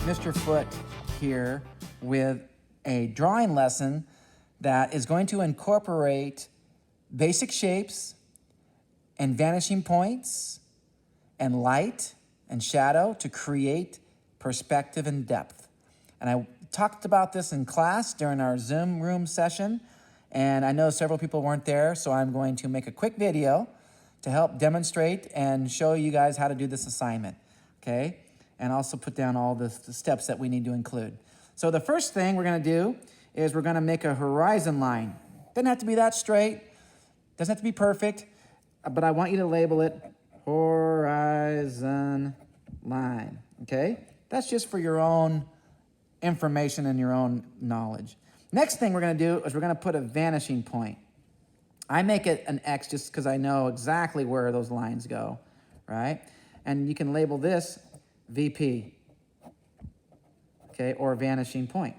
Mr. Foote here with a drawing lesson that is going to incorporate basic shapes and vanishing points and light and shadow to create perspective and depth. And I talked about this in class during our Zoom room session, and I know several people weren't there, so I'm going to make a quick video to help demonstrate and show you guys how to do this assignment, okay? And also put down all the steps that we need to include. So the first thing we're gonna do is we're gonna make a horizon line. Doesn't have to be that straight, doesn't have to be perfect, but I want you to label it horizon line, okay? That's just for your own information and your own knowledge. Next thing we're gonna do is we're gonna put a vanishing point. I make it an X just because I know exactly where those lines go, right? And you can label this VP, okay, or vanishing point.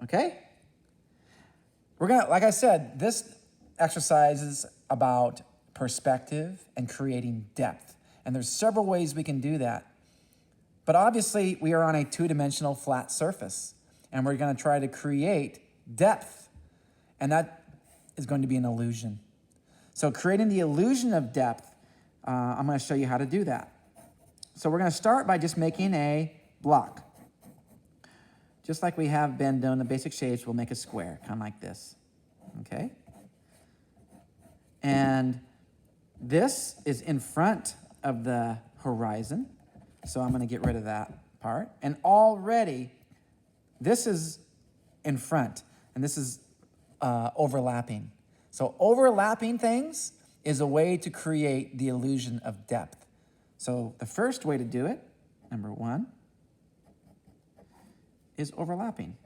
Okay? We're gonna, like I said, this exercise is about perspective and creating depth. And there's several ways we can do that. But obviously, we are on a two-dimensional flat surface, and we're gonna try to create depth. And that is going to be an illusion. So creating the illusion of depth, I'm gonna show you how to do that. So we're gonna start by just making a block. Just like we have been doing the basic shapes, we'll make a square, kind of like this, okay? And this is in front of the horizon, so I'm gonna get rid of that part. And already, this is in front, and this is overlapping. So overlapping things is a way to create the illusion of depth. So the first way to do it, number one, is overlapping.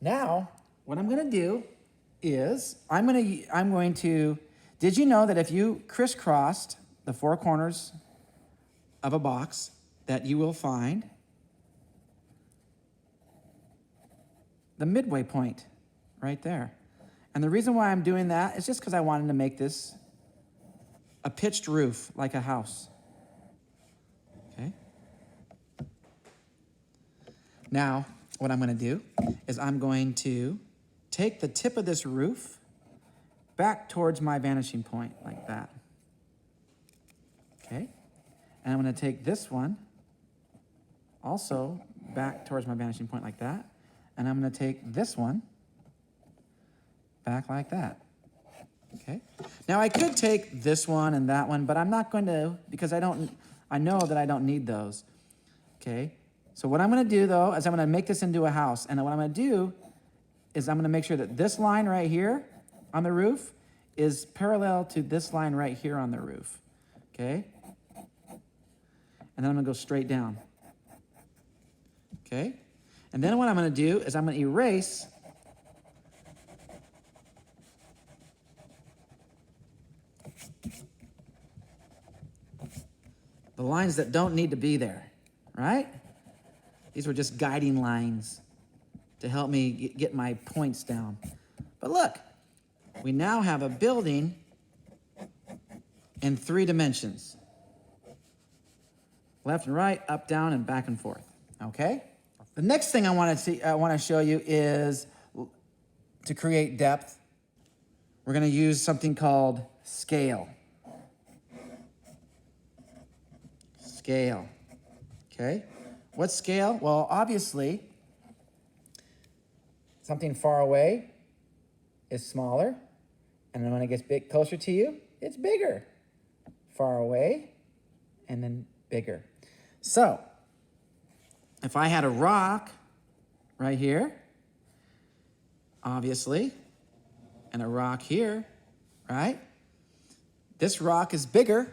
Now, what I'm gonna do is, I'm going to, did you know that if you crisscrossed the four corners of a box, that you will find the midway point right there? And the reason why I'm doing that is just because I wanted to make this a pitched roof, like a house. Okay? Now, what I'm going to do is I'm going to take the tip of this roof back towards my vanishing point, like that. Okay? And I'm going to take this one also back towards my vanishing point, like that. And I'm going to take this one back like that. Okay? Now I could take this one and that one, but I'm not going to, because I know that I don't need those. Okay? So what I'm going to do though is I'm going to make this into a house, and what I'm going to do is I'm going to make sure that this line right here on the roof is parallel to this line right here on the roof. Okay? And then I'm going to go straight down. Okay? And then what I'm going to do is I'm going to erase the lines that don't need to be there, right? These were just guiding lines to help me get my points down. But look, we now have a building in 3 dimensions. Left and right, up, down, and back and forth, okay? The next thing I want to show you is to create depth. We're going to use something called scale. Scale, okay? What's scale? Well, obviously, something far away is smaller, and then when it gets closer to you, it's bigger. Far away, and then bigger. So, if I had a rock right here, obviously, and a rock here, right? This rock is bigger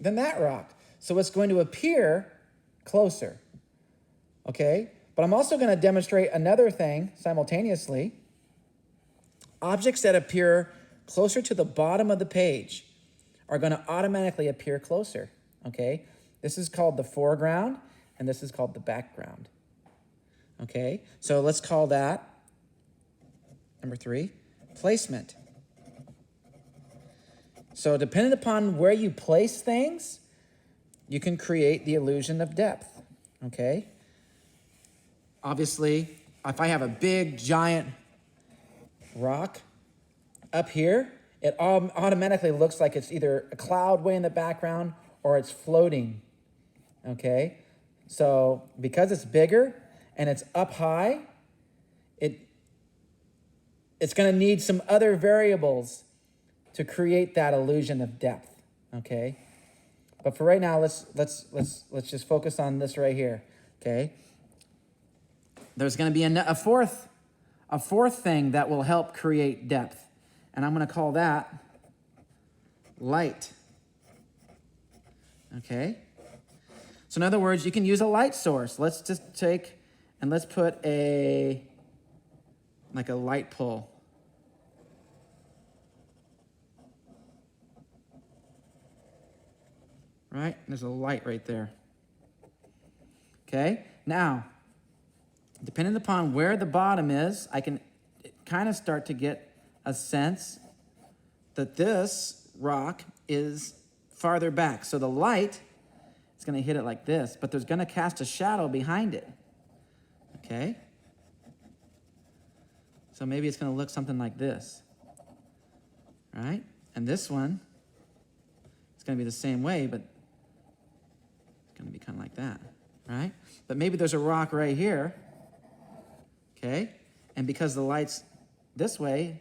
than that rock. So it's going to appear closer, okay? But I'm also going to demonstrate another thing simultaneously. Objects that appear closer to the bottom of the page are going to automatically appear closer, okay? This is called the foreground, and this is called the background, okay? So let's call that, number 3, placement. So depending upon where you place things, you can create the illusion of depth, okay? Obviously, if I have a big, giant rock up here, it automatically looks like it's either a cloud way in the background or it's floating, okay? So because it's bigger and it's up high, it's going to need some other variables to create that illusion of depth, okay? But for right now, let's just focus on this right here, okay? There's going to be a fourth thing that will help create depth, and I'm going to call that light, okay? So in other words, you can use a light source. Let's just take and let's put like a light pole. Right? There's a light right there. Okay? Now, depending upon where the bottom is, I can kind of start to get a sense that this rock is farther back. So the light is going to hit it like this, but there's going to cast a shadow behind it. Okay? So maybe it's going to look something like this. Right? And this one, it's going to be the same way, but it's going to be kind of like that. Right? But maybe there's a rock right here. Okay? And because the light's this way,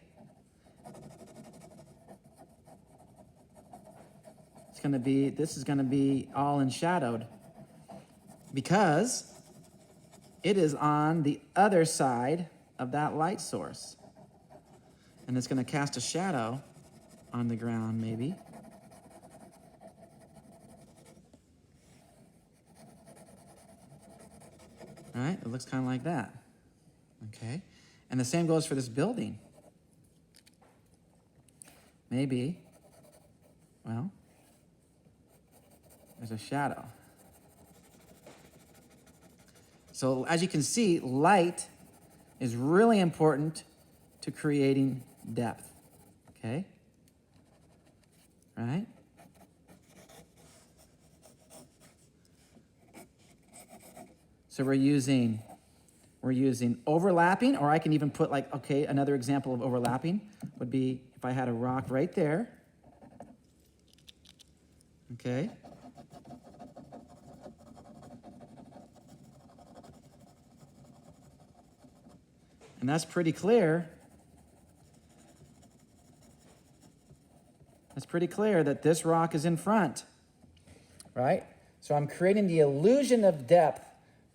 this is going to be all enshadowed because it is on the other side of that light source. And it's going to cast a shadow on the ground, maybe. All right? It looks kind of like that. Okay? And the same goes for this building. Maybe, well, there's a shadow. So as you can see, light is really important to creating depth, okay? Right? So we're using overlapping, or I can even put like, okay, another example of overlapping would be if I had a rock right there, okay? And that's pretty clear. It's pretty clear that this rock is in front, right? So I'm creating the illusion of depth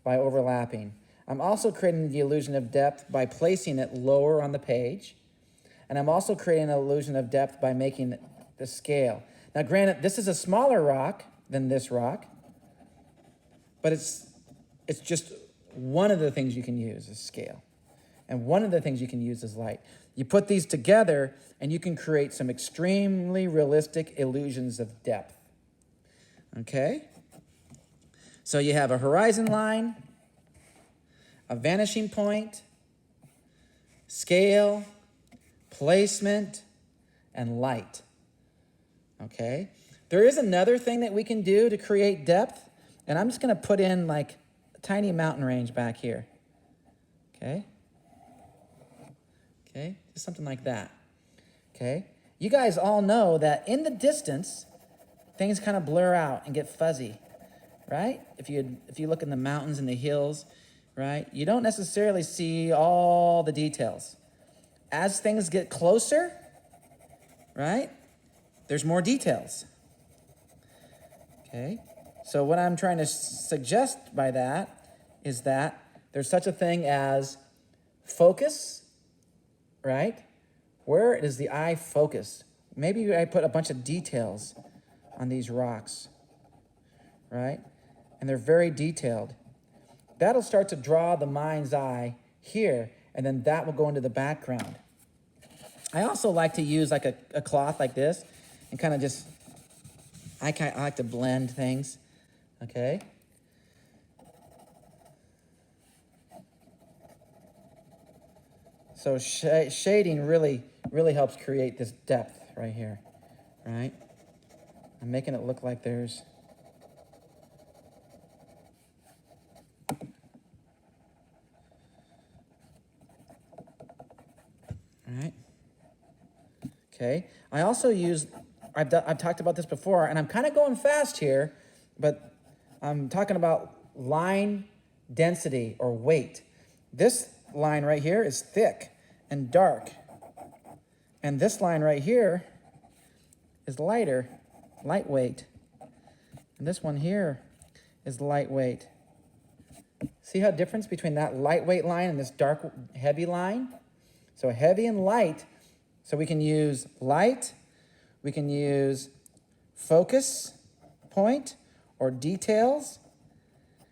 by overlapping. I'm also creating the illusion of depth by placing it lower on the page. And I'm also creating an illusion of depth by making the scale. Now, granted, this is a smaller rock than this rock, but it's just one of the things you can use is scale. And one of the things you can use is light. You put these together, and you can create some extremely realistic illusions of depth. Okay? So you have a horizon line, a vanishing point, scale, placement, and light. Okay? There is another thing that we can do to create depth, and I'm just going to put in like a tiny mountain range back here. Okay? Okay? Just something like that. Okay? You guys all know that in the distance, things kind of blur out and get fuzzy, right? If you look in the mountains and the hills, right, you don't necessarily see all the details. As things get closer, right, there's more details. Okay? So what I'm trying to suggest by that is that there's such a thing as focus, right? Where is the eye focused? Maybe I put a bunch of details on these rocks, right? And they're very detailed. That'll start to draw the mind's eye here, and then that will go into the background. I also like to use like a cloth like this and kind of just, I like to blend things, okay? So shading really helps create this depth right here, right? I'm making it look like there's... All right. Okay. I also use, I've talked about this before, and I'm kind of going fast here, but I'm talking about line density or weight. This line right here is thick and dark. And this line right here is lighter, lightweight. And this one here is lightweight. See how difference between that lightweight line and this dark, heavy line? So heavy and light. So we can use light, we can use focus point or details,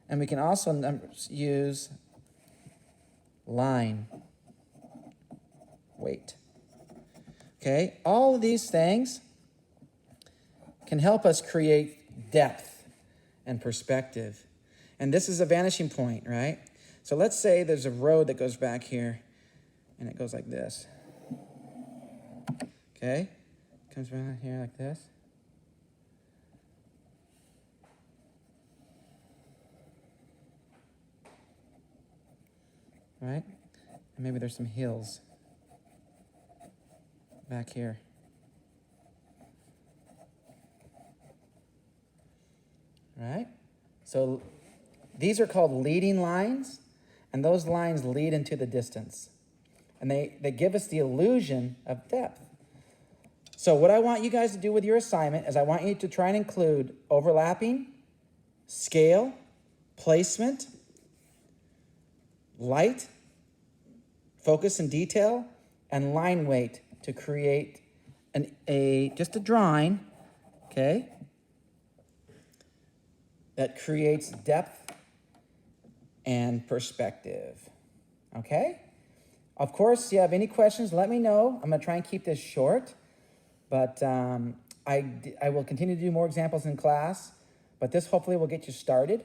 and we can also use line, weight. Okay, all of these things can help us create depth and perspective. And this is a vanishing point, right? So let's say there's a road that goes back here, and it goes like this. Okay, comes around here like this. Right? And maybe there's some hills back here. Right? So these are called leading lines, and those lines lead into the distance. And they give us the illusion of depth. So what I want you guys to do with your assignment is I want you to try and include overlapping, scale, placement, light, focus and detail, and line weight to create just a drawing, okay, that creates depth and perspective, okay? Of course, if you have any questions, let me know. I'm going to try and keep this short. But I will continue to do more examples in class, but this hopefully will get you started.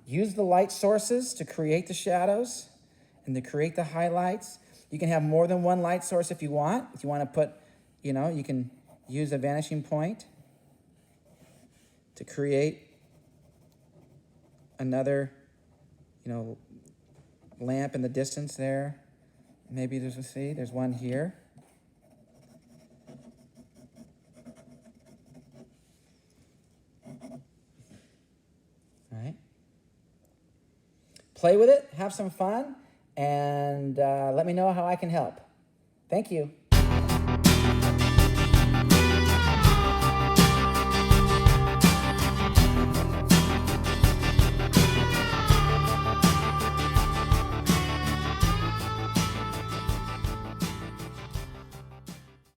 Use the light sources to create the shadows and to create the highlights. You can have more than one light source if you want. If you want to put, you can use a vanishing point to create another, lamp in the distance there. Maybe there's one here. Right? Play with it, have some fun, and let me know how I can help. Thank you.